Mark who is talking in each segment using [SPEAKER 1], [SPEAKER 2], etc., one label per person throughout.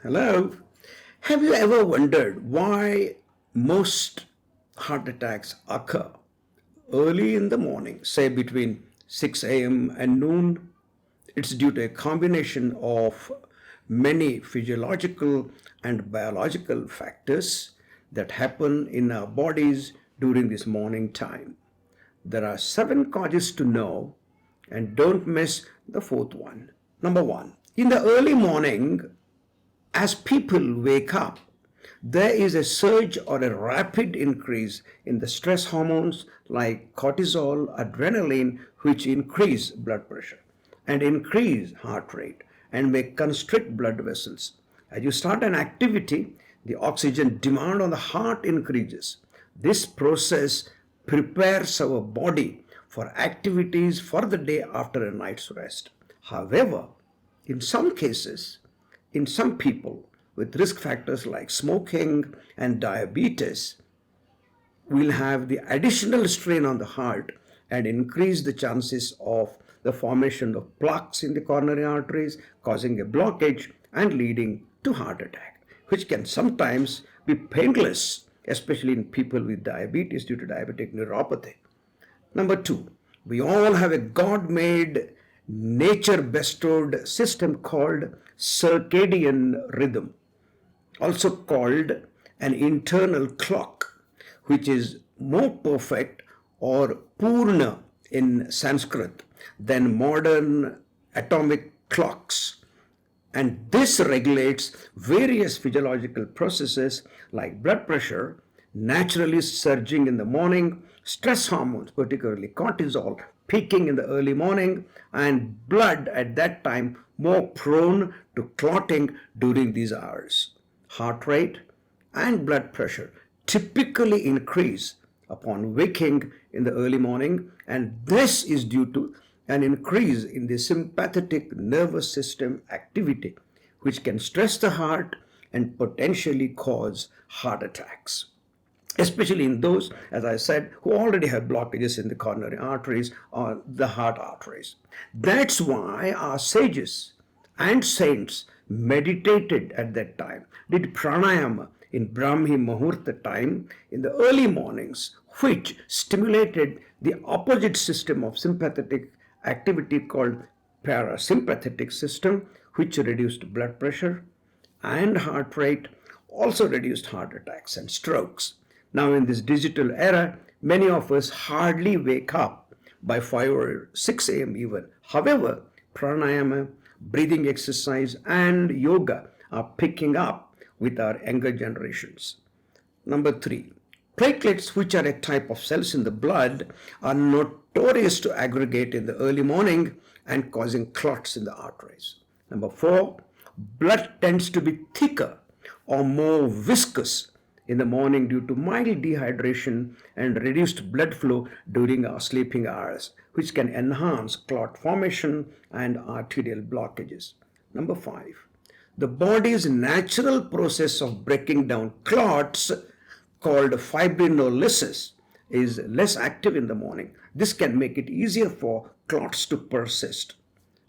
[SPEAKER 1] Hello. Have you ever wondered why most heart attacks occur early in the morning, say between 6 a.m. and noon? It's due to a combination of many physiological and biological factors that happen in our bodies during this morning time. There are 7 causes to know, and don't miss the fourth one. Number one, in the early morning, as people wake up, there is a surge or a rapid increase in the stress hormones like cortisol, adrenaline, which increase blood pressure and increase heart rate and may constrict blood vessels. As you start an activity, the oxygen demand on the heart increases. This process prepares our body for activities for the day after a night's rest. However, in some cases, in some people with risk factors like smoking and diabetes, will have the additional strain on the heart and increase the chances of the formation of plaques in the coronary arteries, causing a blockage and leading to heart attack, which can sometimes be painless, especially in people with diabetes due to diabetic neuropathy. Number two, we all have a God-made, nature-bestowed system called circadian rhythm, also called an internal clock, which is more perfect or purna in Sanskrit than modern atomic clocks. And this regulates various physiological processes like blood pressure, naturally surging in the morning, stress hormones, particularly cortisol, peaking in the early morning, and blood at that time more prone to clotting during these hours. Heart rate and blood pressure typically increase upon waking in the early morning, and this is due to an increase in the sympathetic nervous system activity, which can stress the heart and potentially cause heart attacks, especially in those, as I said, who already have blockages in the coronary arteries or the heart arteries. That's why our sages and saints meditated at that time, did pranayama in Brahmi Muhurta time in the early mornings, which stimulated the opposite system of sympathetic activity called parasympathetic system, which reduced blood pressure and heart rate, also reduced heart attacks and strokes. Now in this digital era, many of us hardly wake up by 5 or 6 a.m. even. However, pranayama, breathing exercise and yoga are picking up with our younger generations. Number three, platelets, which are a type of cells in the blood, are notorious to aggregate in the early morning and causing clots in the arteries. Number four, blood tends to be thicker or more viscous in the morning due to mild dehydration and reduced blood flow during our sleeping hours, which can enhance clot formation and arterial blockages. Number five, the body's natural process of breaking down clots called fibrinolysis is less active in the morning. This can make it easier for clots to persist.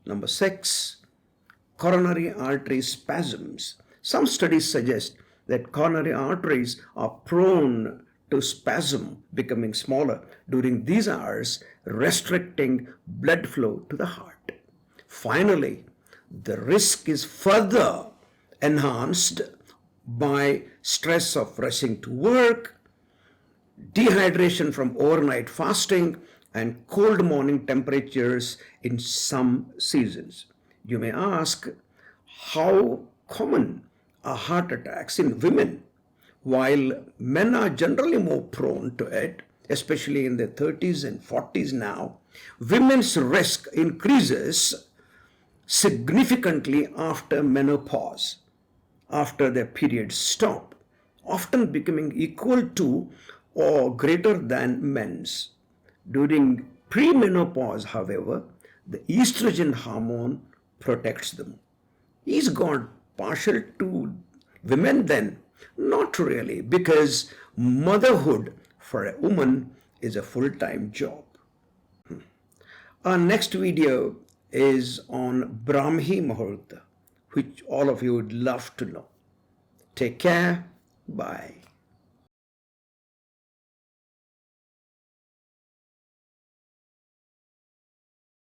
[SPEAKER 1] Number six, coronary artery spasms. Some studies suggest that coronary arteries are prone to spasm, becoming smaller during these hours, restricting blood flow to the heart. Finally, the risk is further enhanced by stress of rushing to work, dehydration from overnight fasting, and cold morning temperatures in some seasons. You may ask, how common are heart attacks in women? While men are generally more prone to it, especially in their 30s and 40s now, women's risk increases significantly after menopause, after their periods stop, often becoming equal to or greater than men's. During premenopause, however, the estrogen hormone protects them. Is God partial to women then? Not really, because motherhood for a woman is a full-time job. Our next video is on Brahmi Muhurta, which all of you would love to know. Take care. Bye.